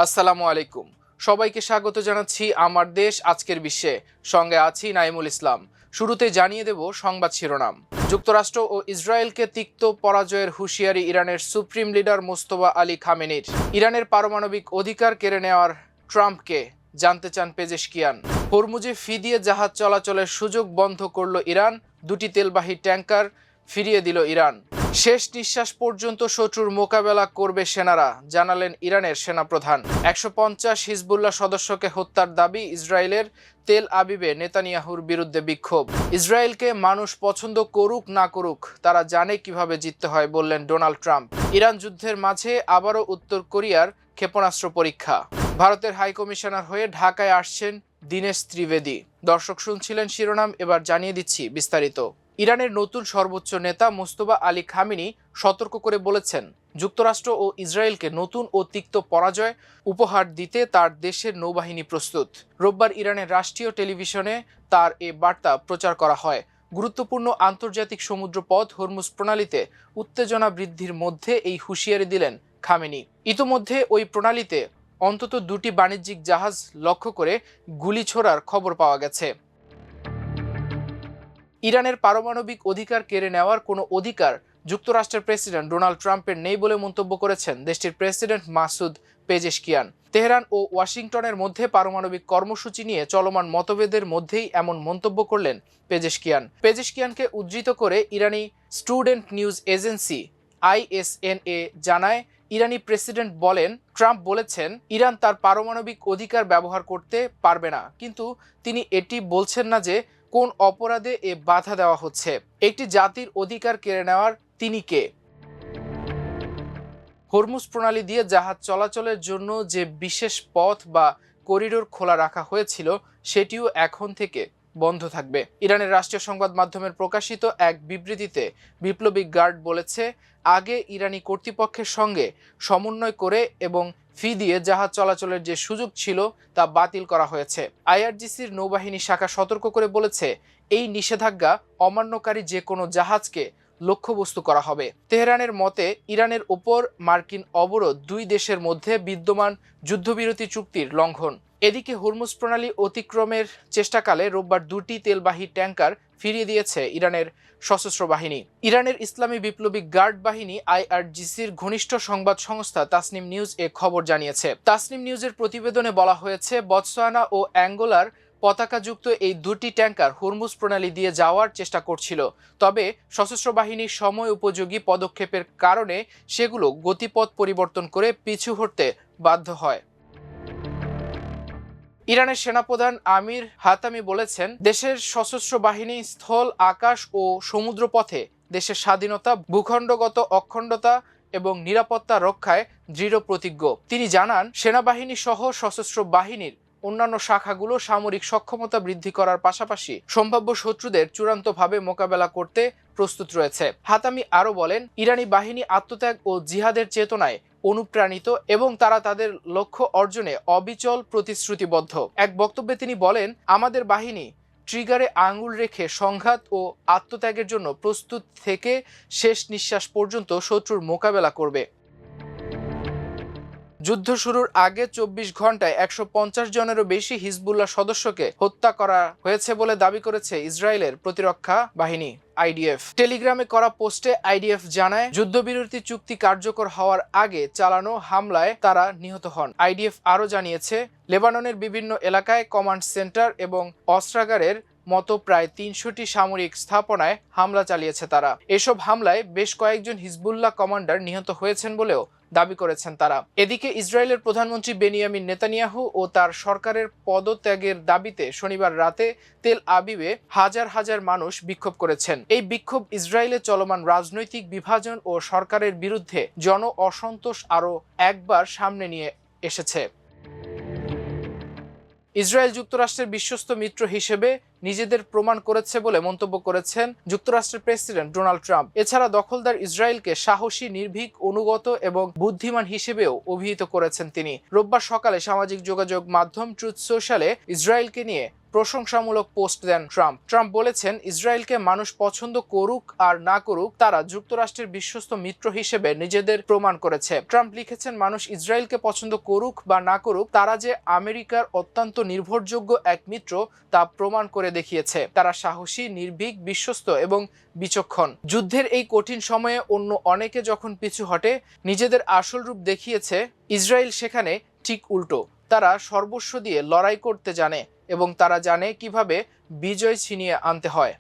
আসসালামু আলাইকুম। সবাইকে স্বাগত জানাচ্ছি আমার দেশ আজকের বিশ্বে। সঙ্গে আছি নাইমুল ইসলাম। শুরুতে জানিয়ে দেব সংবাদ শিরোনাম। যুক্তরাষ্ট্র ও ইসরায়েলকে তিক্ত পরাজয়ের হুঁশিয়ারি ইরানের সুপ্রিম লিডার মোস্তফা আলী খামেনির। ইরানের পারমাণবিক অধিকার কেড়ে নেওয়ার ট্রাম্পকে জানতে চান পেজেশকিয়ান। হরমুজে ফি দিয়ে জাহাজ চলাচলের সুযোগ বন্ধ করল ইরান। দুটি তেলবাহী ট্যাঙ্কার ফিরিয়ে দিল ইরান। শেষ নিঃশ্বাস পর্যন্ত শত্রুর মোকাবেলা করবে সেনারা, জানালেন ইরানের সেনাপ্রধান। ১৫০ হিজবুল্লাহ সদস্যকে হত্যার দাবি ইসরায়েলের। তেল আবিবে নেতানিয়াহুর বিরুদ্ধে বিক্ষোভ। ইসরায়েলকে মানুষ পছন্দ করুক না করুক, তারা জানে কিভাবে জিততে হয়, বললেন ডোনাল্ড ট্রাম্প। ইরান যুদ্ধের মাঝে আবারও উত্তর কোরিয়ার ক্ষেপণাস্ত্র পরীক্ষা। ভারতের হাইকমিশনার হয়ে ঢাকায় আসছেন দীনেশ ত্রিবেদী। দর্শক শুনছিলেন শিরোনাম, এবার জানিয়ে দিচ্ছি বিস্তারিত। ইরানের নতুন সর্বোচ্চ নেতা মোস্তফা আলী খামেনি সতর্ক করে বলেছেন, যুক্তরাষ্ট্র ও ইসরায়েলকে নতুন ও তিক্ত পরাজয় উপহার দিতে তার দেশের নৌবাহিনী প্রস্তুত। রোববার ইরানের রাষ্ট্রীয় টেলিভিশনে তার এ বার্তা প্রচার করা হয়। গুরুত্বপূর্ণ আন্তর্জাতিক সমুদ্রপথ হরমুজ প্রণালীতে উত্তেজনা বৃদ্ধির মধ্যে এই হুঁশিয়ারি দিলেন খামেনি। ইতোমধ্যে ওই প্রণালীতে অন্তত দুটি বাণিজ্যিক জাহাজ লক্ষ্য করে গুলি ছোড়ার খবর পাওয়া গেছে। ইরানের পারমাণবিক অধিকার কেড়ে নেওয়ার কোনো অধিকার যুক্তরাষ্ট্রের প্রেসিডেন্ট ডোনাল্ড ট্রাম্পের নেই বলে মন্তব্য করেছেন দেশটির প্রেসিডেন্ট মাসুদ পেজেশকিয়ান। তেহরান ও ওয়াশিংটনের মধ্যে পারমাণবিক কর্মসূচি নিয়ে চলমান মতভেদের মধ্যেই এমন মন্তব্য করলেন পেজেশকিয়ানকে উদ্ধৃত করে ইরানি স্টুডেন্ট নিউজ এজেন্সি ISNA জানায়, ইরানি প্রেসিডেন্ট বলেন, ট্রাম্প বলেছেন ইরান তার পারমাণবিক অধিকার ব্যবহার করতে পারবে না, কিন্তু তিনি এটি বলছেন না যে কোন অপরাধে এ বাধা দেওয়া হচ্ছে। একটি জাতির অধিকার কেড়ে নেওয়ার তিনি কে? হরমুজ প্রণালী দিয়ে জাহাজ চলাচলের জন্য যে বিশেষ পথ বা করিডোর খোলা রাখা হয়েছিল, সেটিও এখন থেকে বন্ধ থাকবে। ইরানের রাষ্ট্রীয় সংবাদ মাধ্যমের প্রকাশিত এক বিবৃতিতে বিপ্লবী গার্ড বলেছে, আগে ইরানি কর্তৃপক্ষের সঙ্গে সমন্বয় করে এবং ফি দিয়ে জাহাজ চলাচলের যে সুযোগ ছিল তা বাতিল করা হয়েছে। IRGCর নৌবাহিনী শাখা সতর্ক করে বলেছে, এই নিষেধাজ্ঞা অমান্যকারী যে কোনো জাহাজকে লক্ষ্যবস্তু করা হবে। তেহরানের মতে ইরানের ওপর মার্কিন অবরোধ দুই দেশের মধ্যে বিদ্যমান যুদ্ধবিরতি চুক্তির লঙ্ঘন। এদিকে হরমুজ প্রণালী অতিক্রমের চেষ্টাকালে রোববার দুটি তেলবাহী ট্যাঙ্কার ফিরিয়ে দিয়েছে ইরানের সশস্ত্র বাহিনী। ইরানের ইসলামী বিপ্লবী গার্ড বাহিনী IRGCর ঘনিষ্ঠ সংবাদ সংস্থা তাসনিম নিউজ এ খবর জানিয়েছে। তাসনিম নিউজের প্রতিবেদনে বলা হয়েছে, বতসোয়ানা ও অ্যাঙ্গোলার পতাকাযুক্ত এই দুটি ট্যাঙ্কার হরমুজ প্রণালী দিয়ে যাওয়ার চেষ্টা করছিল, তবে সশস্ত্র বাহিনীর সময় উপযোগী পদক্ষেপের কারণে সেগুলো গতিপথ পরিবর্তন করে পিছু হটতে বাধ্য হয়। ইরানের সেনাপ্রধান আমির হাতামি বলেছেন, দেশের সশস্ত্র বাহিনী স্থল, আকাশ ও সমুদ্রপথে দেশের স্বাধীনতা, ভূখণ্ডগত অখণ্ডতা এবং নিরাপত্তা রক্ষায় দৃঢ় প্রতিজ্ঞ। তিনি জানান, সেনাবাহিনী সহ সশস্ত্র বাহিনীর অন্যান্য শাখাগুলো সামরিক সক্ষমতা বৃদ্ধি করার পাশাপাশি সম্ভাব্য শত্রুদের চূড়ান্তভাবে মোকাবেলা করতে প্রস্তুত রয়েছে। হাতামি আরও বলেন, ইরানি বাহিনী আত্মত্যাগ ও জিহাদের চেতনায় অনুপ্রাণিত এবং তারা তাদের লক্ষ্য অর্জনে অবিচল প্রতিশ্রুতিবদ্ধ। এক বক্তব্যে তিনি বলেন, আমাদের বাহিনী ট্রিগারে আঙুল রেখে সংঘাত ও আত্মত্যাগের জন্য প্রস্তুত থেকে শেষ নিঃশ্বাস পর্যন্ত শত্রুর মোকাবেলা করবে। যুদ্ধ শুরুর আগে 24 ঘন্টায় 150 জনেরও বেশি হিজবুল্লাহ সদস্যকে হত্যা করা হয়েছে বলে দাবি করেছে ইসরায়েলের প্রতিরক্ষা বাহিনী IDF। টেলিগ্রামে করা পোস্টে IDF জানায়, যুদ্ধবিরতি চুক্তি কার্যকর হওয়ার আগে চালানো হামলায় তারা নিহত হন। IDF আরও জানিয়েছে, লেবাননের বিভিন্ন এলাকায় কমান্ড সেন্টার এবং অস্ত্রাগারের মতো প্রায় 300টি সামরিক স্থাপনায় হামলা চালিয়েছে তারা। এসব হামলায় বেশ কয়েকজন হিজবুল্লাহ কমান্ডার নিহত হয়েছেন বলেও দাবি করেছেন তারা। এদিকে ইসরায়েলের প্রধানমন্ত্রী বেনিয়ামিন নেতানিয়াহু ও তার সরকারের পদত্যাগের দাবিতে শনিবার রাতে তেল আবিবে হাজার হাজার মানুষ বিক্ষোভ করেছেন। এই বিক্ষোভ ইসরায়েলে চলমান রাজনৈতিক বিভাজন ও সরকারের বিরুদ্ধে জন অসন্তোষ আরও একবার সামনে নিয়ে এসেছে। ইসরায়েল যুক্তরাষ্ট্রের বিশ্বস্ত মিত্র হিসেবে নিজেদের প্রমাণ করেছে বলে মন্তব্য করেছেন যুক্তরাষ্ট্রের প্রেসিডেন্ট ডোনাল্ড ট্রাম্প। এছাড়া দখলদার ইসরায়েলকে সাহসী, নির্ভীক, অনুগত এবং বুদ্ধিমান হিসেবেও অভিহিত করেছেন তিনি। রোববার সকালে সামাজিক যোগাযোগ মাধ্যম ট্রুথ সোশ্যালে ইসরায়েলকে নিয়ে প্রশংসামূলক পোস্ট দেন ট্রাম্প বলেছেন, ইসরায়েলকে মানুষ পছন্দ করুক আর না করুক, তারা যুক্তরাষ্ট্রের বিশ্বস্ত মিত্র হিসেবে নিজেদের প্রমাণ করেছে। ট্রাম্প লিখেছেন, মানুষ ইসরায়েলকে পছন্দ করুক বা না করুক, তারা যে আমেরিকার অত্যন্ত নির্ভরযোগ্য এক মিত্র তা প্রমাণ করে দেখিয়েছে। তারা সাহসী, নির্ভীক, বিশ্বস্ত এবং বিচক্ষণ। যুদ্ধের এই কঠিন সময়ে অন্য অনেকে যখন পিছু হটে, নিজেদের আসল রূপ দেখিয়েছে ইসরায়েল সেখানে ঠিক উল্টো। তারা সর্বস্ব দিয়ে লড়াই করতে জানে এবং তারা জানে কিভাবে বিজয় ছিনিয়ে আনতে হয়।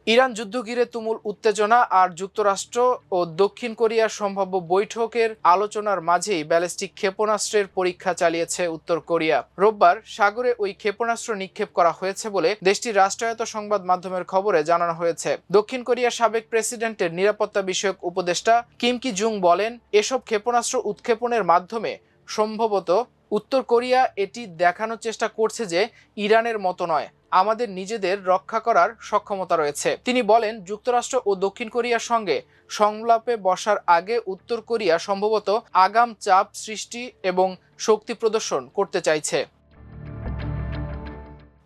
ইরান যুদ্ধ ঘিরে তুমুল উত্তেজনা আর যুক্তরাষ্ট্র ও দক্ষিণ কোরিয়ার সম্ভাব্য বৈঠকের আলোচনার মাঝেই ব্যালিস্টিক ক্ষেপণাস্ত্রের পরীক্ষা চালিয়েছে উত্তর কোরিয়া। রোববার সাগরে ওই ক্ষেপণাস্ত্র নিক্ষেপ করা হয়েছে বলে দেশটির রাষ্ট্রায়ত্ত সংবাদ মাধ্যমের খবরে জানানো হয়েছে। দক্ষিণ কোরিয়ার সাবেক প্রেসিডেন্টের নিরাপত্তা বিষয়ক উপদেষ্টা কিম কি জুং বলেন, এসব ক্ষেপণাস্ত্র উৎক্ষেপণের মাধ্যমে সম্ভবত উত্তর কোরিয়া এটি দেখানোর চেষ্টা করছে যে ইরানের মতো নয়, আমাদের নিজেদের রক্ষা করার সক্ষমতা রয়েছে। তিনি বলেন, যুক্তরাষ্ট্র ও দক্ষিণ কোরিয়ার সঙ্গে সংলাপে বসার আগে উত্তর কোরিয়া সম্ভবত আগাম চাপ সৃষ্টি এবং শক্তি প্রদর্শন করতে চাইছে।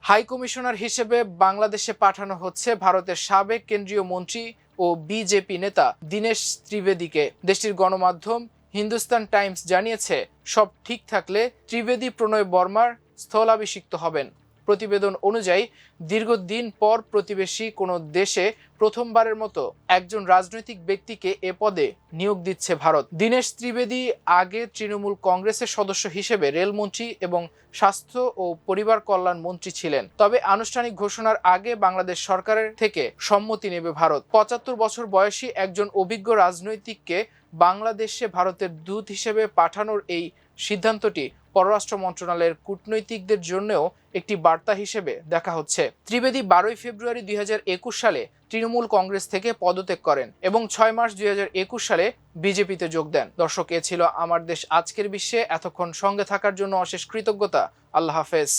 হাই কমিশনার হিসেবে বাংলাদেশে পাঠানো হচ্ছে ভারতের সাবেক কেন্দ্রীয় মন্ত্রী ও বিজেপি নেতা দীনেশ ত্রিবেদীকে। দেশটির গণমাধ্যম হিন্দুস্তান টাইমস জানিয়েছে, সব ঠিক থাকলে ত্রিবেদী প্রণয় বর্মার স্থলাভিষিক্ত হবেন। প্রতিবেদন অনুযায়ী দীর্ঘদিন পর প্রতিবেশী কোনো দেশে প্রথমবারের মতো একজন রাজনৈতিক ব্যক্তিকে এ পদে নিয়োগ দিচ্ছে ভারত। দীনেশ ত্রিবেদী আগে তৃণমূল কংগ্রেসের সদস্য হিসেবে রেলমন্ত্রী এবং স্বাস্থ্য ও পরিবার কল্যাণ মন্ত্রী ছিলেন। তবে আনুষ্ঠানিক ঘোষণার আগে বাংলাদেশ সরকারের থেকে সম্মতি নেবে ভারত। ৭৫ বছর বয়সী একজন অভিজ্ঞ রাজনৈতিককে বাংলাদেশে ভারতের দূত হিসেবে পাঠানোর এই সিদ্ধান্তটি পররাষ্ট্র মন্ত্রণালয়ের কূটনৈতিকদের জন্যও একটি বার্তা হিসেবে দেখা হচ্ছে। ত্রিবেদী ১২ ফেব্রুয়ারি ২০২১ সালে তৃণমূল কংগ্রেস থেকে পদত্যাগ করেন এবং ৬ মার্চ ২০২১ সালে বিজেপিতে যোগ দেন। দর্শক, এ ছিল আমার দেশ আজকের বিশ্বে। এতক্ষণ সঙ্গে থাকার জন্য অশেষ কৃতজ্ঞতা। আল্লাহ হাফেজ।